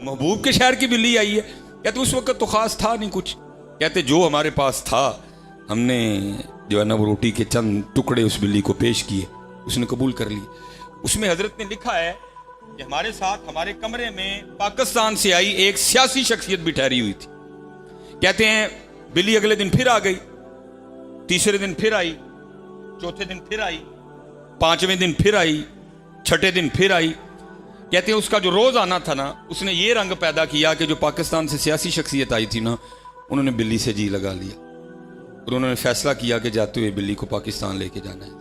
محبوب کے شہر کی بلی آئی ہے. کہتے اس وقت تو خاص تھا نہیں کچھ. کہتے جو ہمارے پاس تھا ہم نے جو ہے نا وہ روٹی کے چند ٹکڑے اس بلی کو پیش کیے, اس نے قبول کر لی. اس میں حضرت نے لکھا ہے کہ ہمارے ساتھ ہمارے کمرے میں پاکستان سے آئی ایک سیاسی شخصیت بھی ٹھہری ہوئی تھی. کہتے ہیں بلی اگلے دن پھر آ گئی, تیسرے دن پھر آئی, چوتھے دن پھر آئی, پانچویں دن پھر آئی, چھٹے دن پھر آئی. کہتے ہیں اس کا جو روز آنا تھا نا, اس نے یہ رنگ پیدا کیا کہ جو پاکستان سے سیاسی شخصیت آئی تھی نا, انہوں نے بلی سے جی لگا لیا اور انہوں نے فیصلہ کیا کہ جاتے ہوئے بلی کو پاکستان لے کے جانا ہے.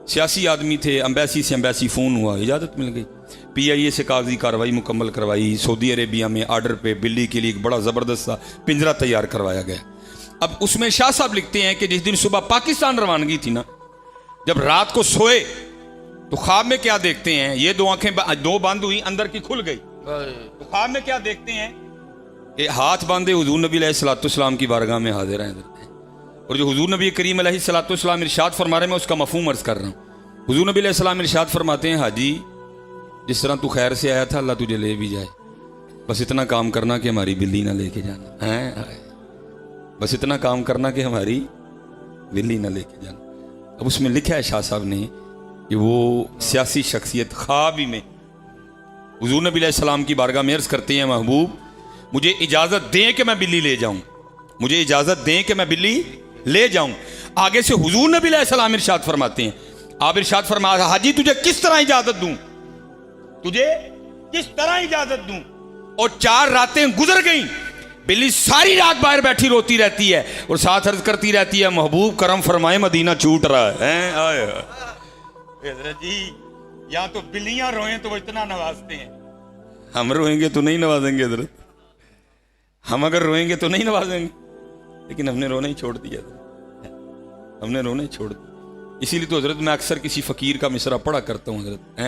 سیاسی آدمی تھے, امبیسی سے امبیسی فون ہوا, اجازت مل گئی, پی آئی اے سے کاغذی کارروائی مکمل کروائی. سعودی عربیہ میں آرڈر پہ بلی کے لیے ایک بڑا زبردست سا پنجرہ تیار کروایا گیا. اب اس میں شاہ صاحب لکھتے ہیں کہ جس دن صبح پاکستان روانگی تھی نا, جب رات کو سوئے تو خواب میں کیا دیکھتے ہیں, یہ دو آنکھیں دو بند ہوئی, اندر کی کھل گئی. تو خواب میں کیا دیکھتے ہیں کہ ہاتھ باندھے حضور نبی علیہ الصلوۃ والسلام کی بارگاہ میں حاضر ہیں. اور جو حضور نبی کریم علیہ الصلوۃ والسلام ارشاد فرما رہے ہیں, میں اس کا مفہوم عرض کر رہا ہوں. حضور نبی علیہ السلام ارشاد فرماتے ہیں, حاجی جس طرح تو خیر سے آیا تھا اللہ تجھے لے بھی جائے, بس اتنا کام کرنا کہ ہماری بلی نہ لے کے جانا. بس اتنا کام کرنا کہ ہماری بلی نہ لے کے جانا. اب اس میں لکھا ہے شاہ صاحب نے کہ وہ سیاسی شخصیت خواب ہی میں حضور نبی علیہ السلام کی بارگاہ میں عرض کرتے ہیں, محبوب مجھے اجازت دیں کہ میں بلی لے جاؤں, مجھے اجازت دیں کہ میں بلی لے جاؤں. آگے سے حضور نبی علیہ السلام ارشاد فرماتے ہیں, آپ ارشاد فرماتے ہیں, حاجی تجھے کس طرح اجازت دوں, تجھے کس طرح اجازت دوں. اور 4 راتیں گزر گئیں, بلی ساری رات باہر بیٹھی روتی رہتی ہے اور ساتھ عرض کرتی رہتی ہے, محبوب کرم فرمائے مدینہ چھوٹ رہا ہے. حضرت جی یا تو بلیاں روئیں تو وہ اتنا نوازتے ہیں, ہم روئیں گے تو نہیں نوازیں گے حضرت, ہم اگر روئیں گے تو نہیں نوازیں گے, لیکن ہم نے رونا ہی چھوڑ دیا, ہم نے رونا ہی چھوڑ دیا. اسی لیے تو حضرت میں اکثر کسی فقیر کا مصرع پڑھا کرتا ہوں حضرت,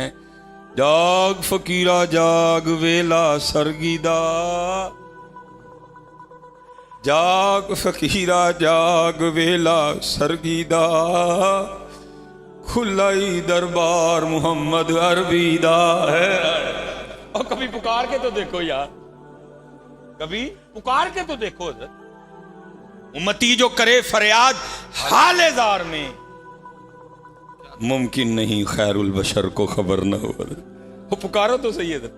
جاگ فقیرہ جاگ ویلا سرگیدہ, جاگ فقیرہ جاگ ویلا سرگیدہ, کھلائی دربار محمد عربیدہ ہے. اور کبھی پکار کے تو دیکھو یار, کبھی پکار کے تو دیکھو حضرت. امتی جو کرے فریاد حال زار میں, ممکن نہیں خیر البشر کو خبر نہ ہو. وہ پکارو تو صحیح ہے.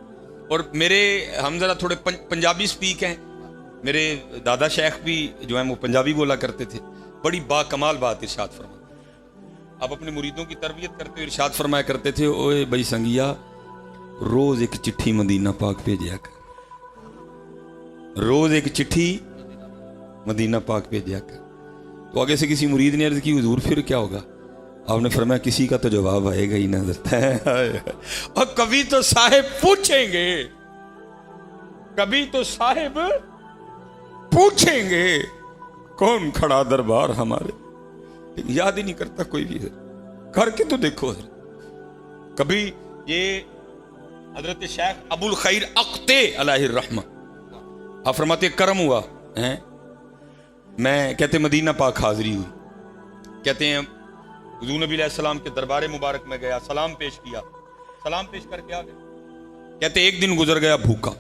اور میرے ہم ذرا تھوڑے پنجابی سپیک ہیں, میرے دادا شیخ بھی جو ہیں وہ پنجابی بولا کرتے تھے. بڑی با کمال بات ارشاد فرماتے, آپ اپنے مریدوں کی تربیت کرتے ہوئے ارشاد فرمایا کرتے تھے, اوے بھائی سنگیا روز ایک چٹھی مدینہ پاک بھیجیا کر, روز ایک چٹھی مدینہ پاک بھیجیا کر. تو آگے سے کسی مرید نے عرض کی, حضور پھر کیا ہوگا؟ آپ نے فرمایا کسی کا تو جواب آئے گا ہی نہ. اور کبھی تو صاحب پوچھیں گے, کبھی تو صاحب پوچھیں گے کون کھڑا دربار ہمارے, یاد ہی نہیں کرتا کوئی بھی. کر کے تو دیکھو حضرت. کبھی یہ حضرت شیخ ابو الخیر اقتے علیہ الرحمہ آپ فرماتے کرم ہوا, میں کہتے مدینہ پاک حاضری ہوئی, کہتے ہیں حضور نبی علیہ السلام کے دربار مبارک میں گیا, سلام پیش کیا, سلام پیش کر کے آ گیا. کہتے ایک دن گزر گیا بھوکا,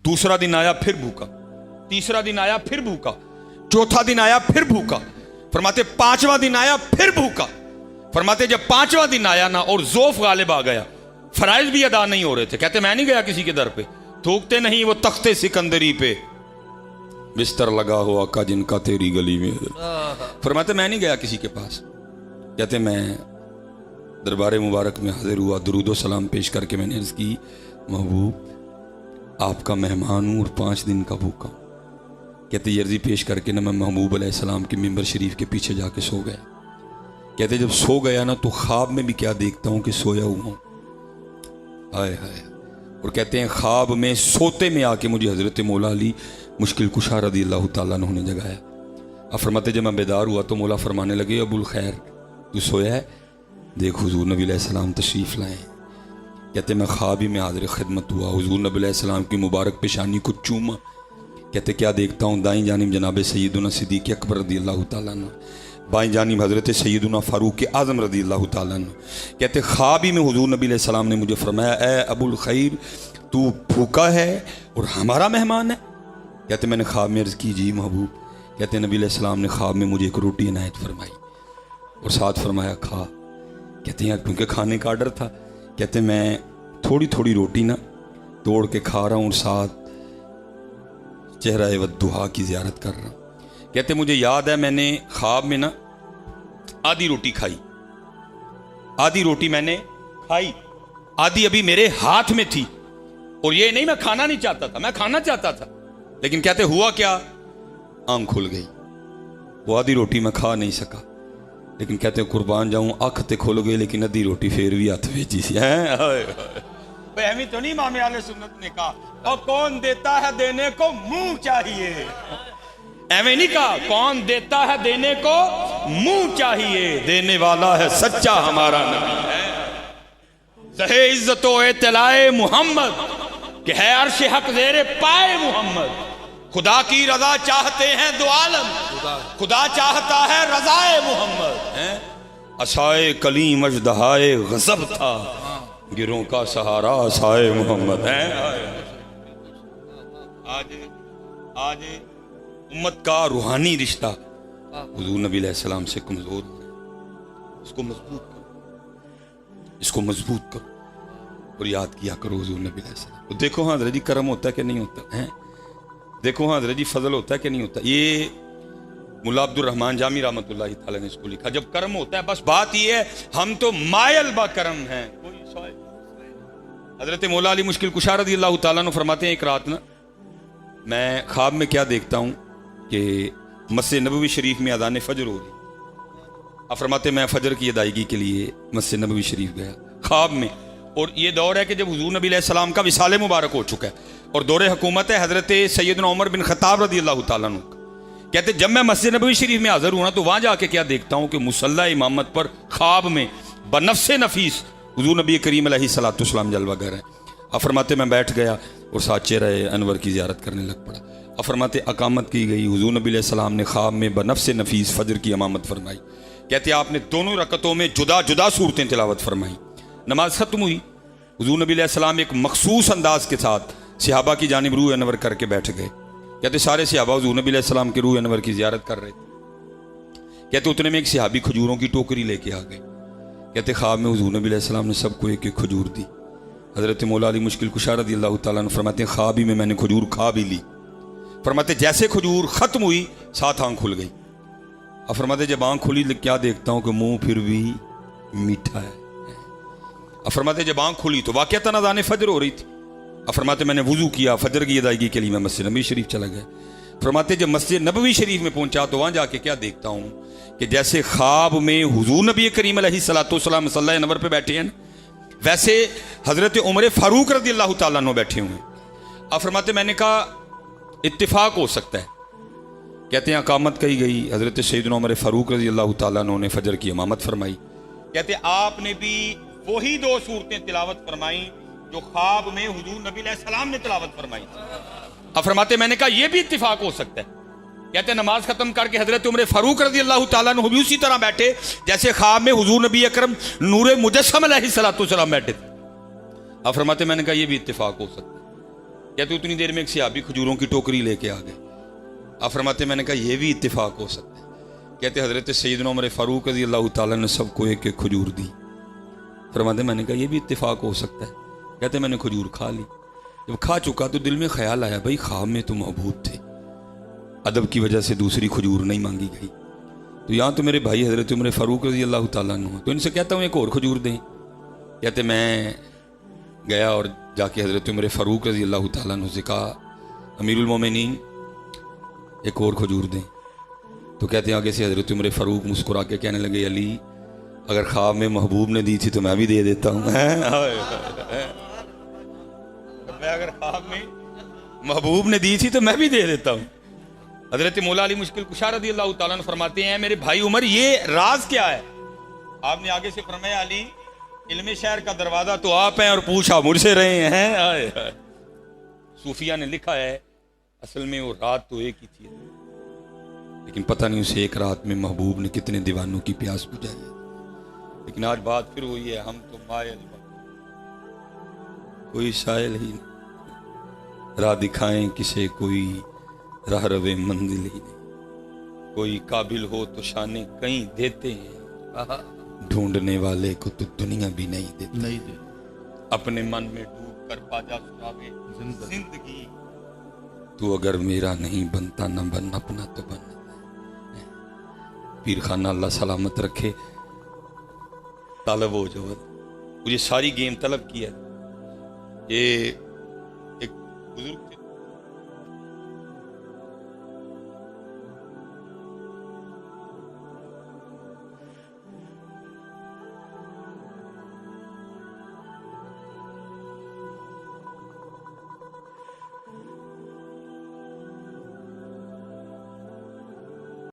دوسرا دن آیا پھر بھوکا, تیسرا دن آیا پھر بھوکا, چوتھا دن آیا پھر بھوکا. فرماتے 5واں دن آیا پھر بھوکا. فرماتے جب 5واں دن آیا نا اور ذوف غالب آ گیا, فرائض بھی ادا نہیں ہو رہے تھے, کہتے میں نہیں گیا کسی کے در پہ, تھوکتے نہیں وہ تخت سکندری پہ بستر لگا ہوا کا جن کا تیری گلی میں. فرماتے میں نہیں گیا کسی کے پاس, کہتے میں دربار مبارک میں حاضر ہوا, درود و سلام پیش کر کے میں نے عرض کی, محبوب آپ کا مہمان ہوں اور 5 دن کا بھوکا. کہتے یہ عرضی پیش کر کے نا میں محبوب علیہ السلام کے ممبر شریف کے پیچھے جا کے سو گیا. کہتے جب سو گیا نا تو خواب میں بھی کیا دیکھتا ہوں کہ سویا ہوا ہوں. ہائے ہائے. اور کہتے ہیں خواب میں سوتے میں آ کے مجھے حضرت مولا علی مشکل کشا رضی اللہ تعالیٰ عنہ نے جگایا. اب فرماتے جب میں بیدار ہوا تو مولا فرمانے لگے, ابو الخیر تو سویا ہے, دیکھ حضور نبی علیہ السلام تشریف لائیں. کہتے میں خواب ہی میں حاضر خدمت ہوا, حضور نبی علیہ السلام کی مبارک پیشانی کو چوما. کہتے کیا دیکھتا ہوں, دائیں جانب جناب سیدنا صدیق اکبر رضی اللہ تعالیٰ عنہ, बाएं जानिब हज़रत सैयदुना फारूक आज़म रज़ी अल्लाह ताला अन्हु कहते ख्वाब ही में हुज़ूर नबी अलैहि सलाम ने मुझे फरमाया, ए अबुल खैर तू भूखा है और हमारा मेहमान है? कहते मैंने ख्वाब में अर्ज़ की, जी महबूब। कहते नबी अलैहि सलाम ने ख्वाब में मुझे एक रोटी इनायत फरमाई और साथ फरमाया खा। कहते हैं क्योंकि खाने का आर्डर था। कहते मैं थोड़ी थोड़ी रोटी ना तोड़ के खा रहा हूँ और साथ चेहरा वद्दुहा की ज़ियारत कर रहा हूँ। कहते मुझे याद है मैंने ख्वाब में ना आधी रोटी खाई, आधी रोटी मैंने खाई, आधी अभी मेरे हाथ में थी। और ये नहीं मैं खाना नहीं चाहता था, मैं खाना चाहता था, लेकिन कहते हुआ क्या, आंख खुल गई। वो आधी रोटी मैं खा नहीं सका, लेकिन कहते कुर्बान जाऊं अख ते खुल गई, लेकिन आधी रोटी फिर भी हथ भेजी सी है। तो नहीं इमाम आले सुन्नत ने कहा और कौन देता है देने को मुंह चाहिए, एवं नहीं कहा कौन देता है देने को मुंह चाहिए, देने वाला है सच्चा हमारा नबी है। सहे इज्जतो एतलाए मोहम्मद कि है अर्श हक ज़ेरे पाए मोहम्मद। खुदा की रजा चाहते हैं दो आलम, खुदा चाहता है रजाए मोहम्मद। असाए कलीम अजदहाए गजब था, गिरों का सहारा असाए मोहम्मद है। आज उम्मत का रूहानी रिश्ता हुजूर नबी अलैहि सलाम से कमजोर है। इसको मजबूत करो, इसको मजबूत करो और याद किया करो हुजूर नबी अलैहि सलाम। तो देखो हाँ हज़रत जी करम होता है कि नहीं होता है, देखो हाँ हज़रत जी फजल होता है कि नहीं होता। ये मुल्ला अब्दुर रहमान जामी रहमतुल्लाहि तआला ने इसको लिखा, जब कर्म होता है बस बात ये है हम तो मायल बा करम हैं। हज़रत मौला अली मुश्किल कुशा रज़ी अल्लाह तआला अन्हु फरमाते हैं एक रात ना मैं ख्वाब में क्या देखता हूँ कि मस्जिद नबवी शरीफ में अज़ान फ़जर हो रही। आप फरमाते मैं फ़जर की अदायगी के लिए मस्जिद नबवी शरीफ गया ख्वाब में, और ये दौर है कि जब हुजूर नबी अलैहि सलाम का विसाल मुबारक हो चुका है और दौरे हुकूमत है हज़रत सैयदना उमर बिन खत्ताब रज़ी अल्लाह तआला अन्हु। कहते जब मैं मस्जिद नबवी शरीफ में हाज़िर हुआ तो वहाँ जाके क्या देखता हूँ कि मुसल्ला इमामत पर ख्वाब में बनफ्से नफीस हुजूर नबी करीम अलैहिस्सलातु वस्सलाम जलवा गर हैं। अब फरमाते मैं बैठ गया और साथ चेहरा अनवर की ज़ियारत करने लग पड़ा। अब फरमाते अकामत की गई, हुजूर नबी अलैहि सलाम ने ख्वाब में बनफ्से नफीस फ़जर की इमामत फरमाई। कहते आपने दोनों रकतों में जुदा जुदा सूरतें तिलावत फरमाई। नमाज ख़त्म हुई, हुजूर नबी अलैहि सलाम एक मखसूस अंदाज के साथ सहाबा की जानिब रूह अनवर करके बैठ गए। कहते सारे सहाबा हुजूर नबी अलैहि सलाम के रूह अनवर की ज़ियारत कर रहे थे। कहते उतने में एक सहाबी खजूरों की टोकरी लेके आ गए। कहते ख्वाब में हुजूर नबी अलैहि सलाम ने सबको एक एक खजूर दी। हज़रत मौला अली मुश्किल कुशा रज़ी अल्लाह तआला अन्हु फरमाते हैं ख्वाब ही में मैंने खजूर खा भी ली। फरमाते जैसे खजूर ख़त्म हुई साथ आँख खुल गई। अब फरमाते जब आँख खुली क्या देखता हूँ कि मुँह फिर भी मीठा है। अब फरमाते जब आँख खुली तो वाक़अतन अज़ान फ़जर हो रही थी। अब फरमाते मैंने वुज़ू किया, फ़जर की अदायगी के लिए मैं मस्जिद नबवी शरीफ चला गया। फरमाते जब मस्जिद नबवी शरीफ में पहुंचा तो वहाँ जाके क्या देखता हूँ कि जैसे ख्वाब में हुजूर नबी करीम अलैहिस्सलातु वस्सलाम मसल्ला नबर पे बैठे हैं, वैसे हज़रत उमर फ़ारूक रज़ी अल्लाह तआला अन्हु बैठे हुए हैं। अब फरमाते मैंने कहा इत्तिफाक हो सकता है। कहते हैं अकामत कही गई, हज़रत सैयदना उमर फ़ारूक रज़ी अल्लाह तआला अन्हु ने फ़जर की इमामत फरमाई। कहते आपने भी वही दो सूरतें तिलावत फरमाई जो ख्वाब में हुजूर नबी अलैहि सलाम ने तिलावत फरमाई थी। अब फरमाते मैंने कहा यह भी इत्तिफाक हो सकता है। कहते नमाज खत्म करके हज़रत उमर फ़ारूक रज़ी अल्लाह तआला अन्हु भी उसी तरह बैठे जैसे ख्वाब में हुजूर नबी अकरम नूरे मुजस्सम अलैहिस्सलातु वस्सलाम बैठे थे। अब फरमाते मैंने कहा यह भी इत्तिफाक हो सकता है। कहते उतनी देर में एक सहाबी खजूरों की टोकरी लेके आ गए। अब फरमाते मैंने कहा यह भी इत्तिफाक हो सकता है। कहते हज़रत सैयदना उमर फ़ारूक रज़ी अल्लाह तआला ने सबको एक एक खजूर दी। फरमाते मैंने कहा यह भी इत्तिफाक हो सकता है। कहते मैंने खजूर खा ली। जब खा चुका तो दिल में ख्याल आया भाई ख्वाब में तो महबूब थे, अदब की वजह से दूसरी खजूर नहीं मांगी गई, तो यहाँ तो मेरे भाई हज़रत उमर फ़ारूक रज़ी अल्लाह तआला अन्हु, तो इनसे कहता हूँ एक और खजूर दें। कहते मैं गया और जाके हज़रत उमर फ़ारूक रज़ी अल्लाह तआला अन्हु से कहा अमीरुल मोमिनीन एक और खजूर दें। तो कहते हैं आगे से हज़रत उमर फ़ारूक मुस्कुरा के कहने लगे अली अगर ख्वाब में महबूब ने दी थी तो मैं भी दे देता हूँ। मैं अगर ख्वाब में महबूब ने दी थी तो मैं भी दे देता हूँ। हज़रत मौला अली मुश्किल कुशा रज़ी अल्लाह तआला अन्हु फरमाते हैं मेरे भाई उमर ये राज क्या है। आपने आगे से फरमाया अली इल्मे शहर का दरवाजा तो आप हैं और पूछा मुझसे रहे हैं। सूफिया ने लिखा है असल में वो रात तो एक ही थी, لیکن پتہ نہیں اسے ایک رات میں محبوب نے کتنے دیوانوں کی پیاس بجھائی ہے. لیکن آج بات پھر وہی ہے, ہم تو مائل کوئی سائل ہی نہیں, راہ دکھائیں کسے کوئی راہ روے منزل ہی نہیں, کوئی قابل ہو تو شانے کہیں دیتے ہیں, ڈھونڈنے والے کو تو دنیا بھی نہیں دیتی. اپنے من میں ڈوب کر پاجا سراغے زندگی, تو اگر میرا نہیں بنتا نہ بن اپنا تو بن. پیر خانہ اللہ سلامت رکھے, طالب ہو جو مجھے ساری گیم طلب کیا. یہ ایک بزرگ